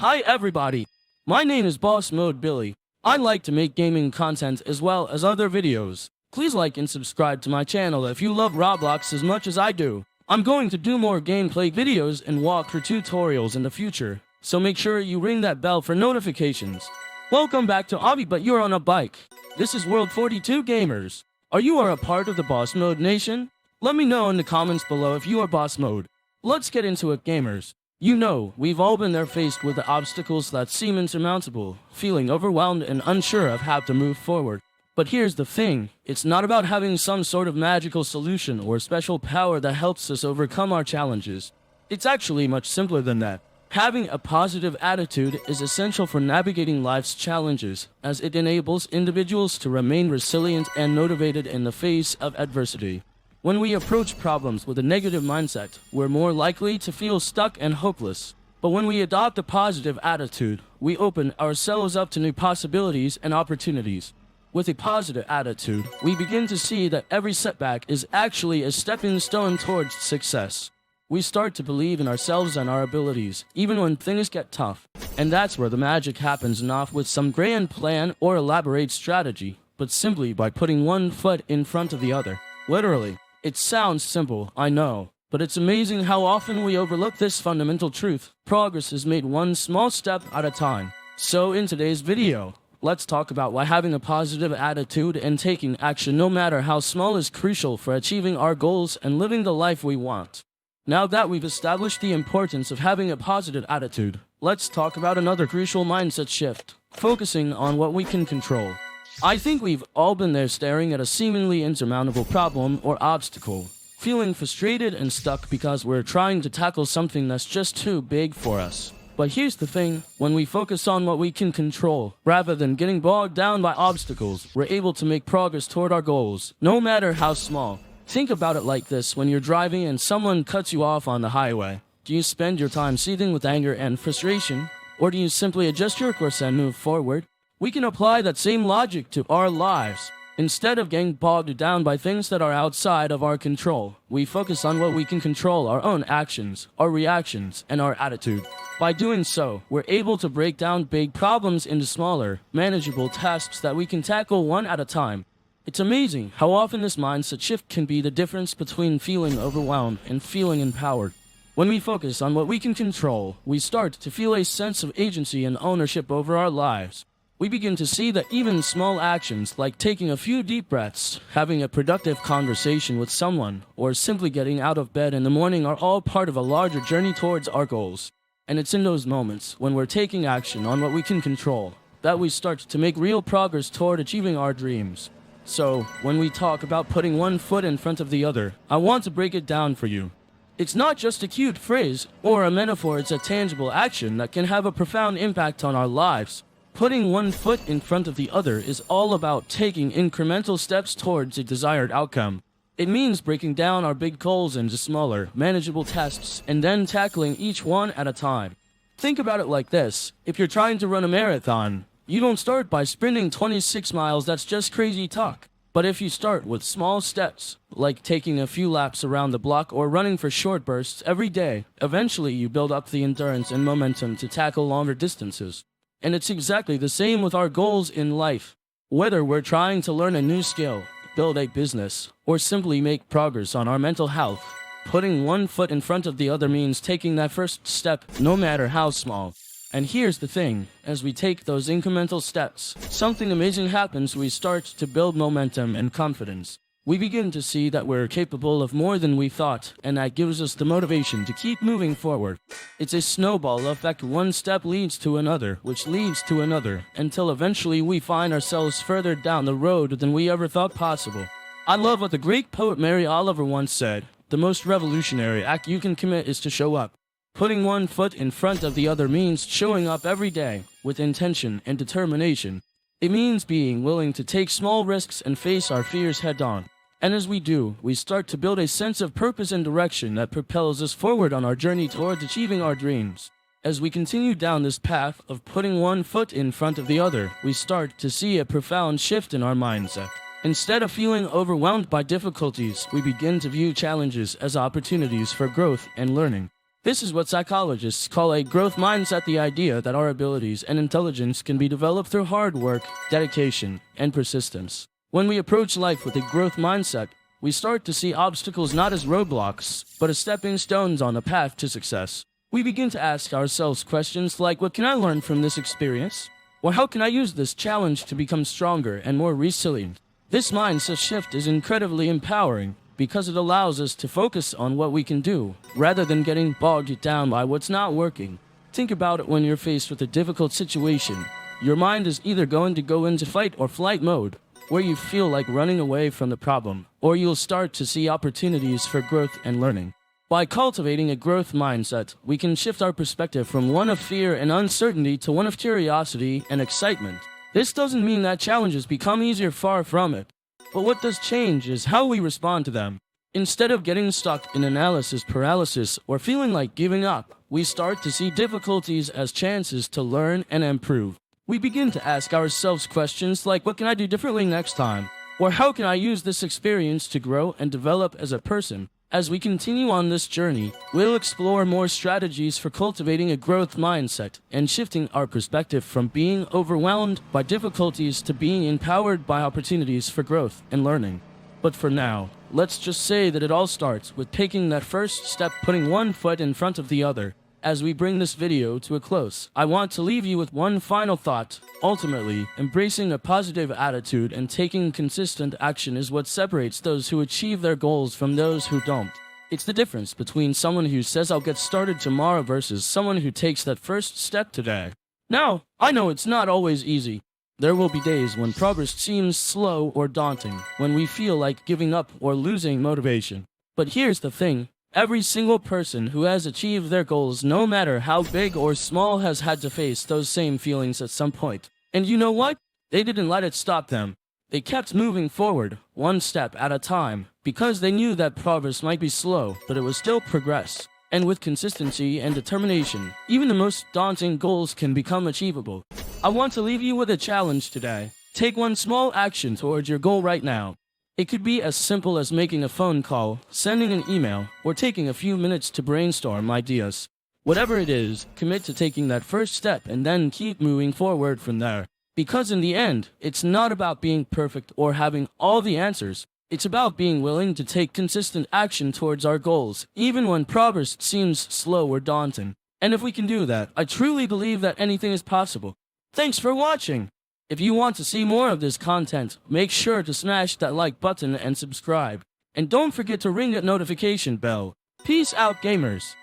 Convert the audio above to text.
Hi everybody, my name is Boss Mode Billy. I like to make gaming content as well as other videos. Please like and subscribe to my channel if you love Roblox as much as I do. I'm going to do more gameplay videos and walkthrough tutorials in the future, so make sure you ring that bell for notifications. Welcome back to Obby, but you're on a bike. This is World 42 Gamers. Are you a part of the Boss Mode Nation? Let me know in the comments below if you are Boss Mode. Let's get into it, gamers. You know, we've all been there faced with the obstacles that seem insurmountable, feeling overwhelmed and unsure of how to move forward. But here's the thing, it's not about having some sort of magical solution or special power that helps us overcome our challenges. It's actually much simpler than that. Having a positive attitude is essential for navigating life's challenges, as it enables individuals to remain resilient and motivated in the face of adversity. When we approach problems with a negative mindset, we're more likely to feel stuck and hopeless. But when we adopt a positive attitude, we open ourselves up to new possibilities and opportunities. With a positive attitude, we begin to see that every setback is actually a stepping stone towards success. We start to believe in ourselves and our abilities, even when things get tough. And that's where the magic happens, not with some grand plan or elaborate strategy, but simply by putting one foot in front of the other. Literally. It sounds simple, I know, but it's amazing how often we overlook this fundamental truth. Progress is made one small step at a time. So in today's video, let's talk about why having a positive attitude and taking action, no matter how small, is crucial for achieving our goals and living the life we want. Now that we've established the importance of having a positive attitude, let's talk about another crucial mindset shift, focusing on what we can control. I think we've all been there staring at a seemingly insurmountable problem or obstacle, feeling frustrated and stuck because we're trying to tackle something that's just too big for us. But here's the thing, when we focus on what we can control, rather than getting bogged down by obstacles, we're able to make progress toward our goals, no matter how small. Think about it like this: when you're driving and someone cuts you off on the highway, do you spend your time seething with anger and frustration, or do you simply adjust your course and move forward? We can apply that same logic to our lives. Instead of getting bogged down by things that are outside of our control, we focus on what we can control: our own actions, our reactions, and our attitude. By doing so, we're able to break down big problems into smaller, manageable tasks that we can tackle one at a time. It's amazing how often this mindset shift can be the difference between feeling overwhelmed and feeling empowered. When we focus on what we can control, we start to feel a sense of agency and ownership over our lives. We begin to see that even small actions like taking a few deep breaths, having a productive conversation with someone, or simply getting out of bed in the morning are all part of a larger journey towards our goals. And it's in those moments, when we're taking action on what we can control, that we start to make real progress toward achieving our dreams. So, when we talk about putting one foot in front of the other, I want to break it down for you. It's not just a cute phrase or a metaphor, it's a tangible action that can have a profound impact on our lives. Putting one foot in front of the other is all about taking incremental steps towards a desired outcome. It means breaking down our big goals into smaller, manageable tasks and then tackling each one at a time. Think about it like this: if you're trying to run a marathon, you don't start by sprinting 26 miles, that's just crazy talk. But if you start with small steps, like taking a few laps around the block or running for short bursts every day, eventually you build up the endurance and momentum to tackle longer distances. And it's exactly the same with our goals in life. Whether we're trying to learn a new skill, build a business, or simply make progress on our mental health, putting one foot in front of the other means taking that first step, no matter how small. And here's the thing, as we take those incremental steps, something amazing happens. We start to build momentum and confidence. We begin to see that we're capable of more than we thought, and that gives us the motivation to keep moving forward. It's a snowball effect. One step leads to another, which leads to another, until eventually we find ourselves further down the road than we ever thought possible. I love what the great poet Mary Oliver once said: "The most revolutionary act you can commit is to show up." Putting one foot in front of the other means showing up every day with intention and determination. It means being willing to take small risks and face our fears head on. And as we do, we start to build a sense of purpose and direction that propels us forward on our journey towards achieving our dreams. As we continue down this path of putting one foot in front of the other, we start to see a profound shift in our mindset. Instead of feeling overwhelmed by difficulties, we begin to view challenges as opportunities for growth and learning. This is what psychologists call a growth mindset, the idea that our abilities and intelligence can be developed through hard work, dedication, and persistence. When we approach life with a growth mindset, we start to see obstacles not as roadblocks, but as stepping stones on the path to success. We begin to ask ourselves questions like, what can I learn from this experience? Or how can I use this challenge to become stronger and more resilient? This mindset shift is incredibly empowering because it allows us to focus on what we can do, rather than getting bogged down by what's not working. Think about it when you're faced with a difficult situation. Your mind is either going to go into fight or flight mode, where you feel like running away from the problem, or you'll start to see opportunities for growth and learning. By cultivating a growth mindset, we can shift our perspective from one of fear and uncertainty to one of curiosity and excitement. This doesn't mean that challenges become easier, far from it. But what does change is how we respond to them. Instead of getting stuck in analysis paralysis or feeling like giving up, we start to see difficulties as chances to learn and improve. We begin to ask ourselves questions like, what can I do differently next time? Or how can I use this experience to grow and develop as a person? As we continue on this journey, we'll explore more strategies for cultivating a growth mindset and shifting our perspective from being overwhelmed by difficulties to being empowered by opportunities for growth and learning. But for now, let's just say that it all starts with taking that first step, putting one foot in front of the other. As we bring this video to a close, I want to leave you with one final thought. Ultimately, embracing a positive attitude and taking consistent action is what separates those who achieve their goals from those who don't. It's the difference between someone who says I'll get started tomorrow versus someone who takes that first step today. Now, I know it's not always easy. There will be days when progress seems slow or daunting, when we feel like giving up or losing motivation. But here's the thing. Every single person who has achieved their goals, no matter how big or small, has had to face those same feelings at some point. And you know what? They didn't let it stop them. They kept moving forward, one step at a time, because they knew that progress might be slow, but it was still progress. And with consistency and determination, even the most daunting goals can become achievable. I want to leave you with a challenge today. Take one small action towards your goal right now. It could be as simple as making a phone call, sending an email, or taking a few minutes to brainstorm ideas. Whatever it is, commit to taking that first step and then keep moving forward from there. Because in the end, it's not about being perfect or having all the answers. It's about being willing to take consistent action towards our goals, even when progress seems slow or daunting. And if we can do that, I truly believe that anything is possible. Thanks for watching! If you want to see more of this content, make sure to smash that like button and subscribe. And don't forget to ring that notification bell. Peace out, gamers!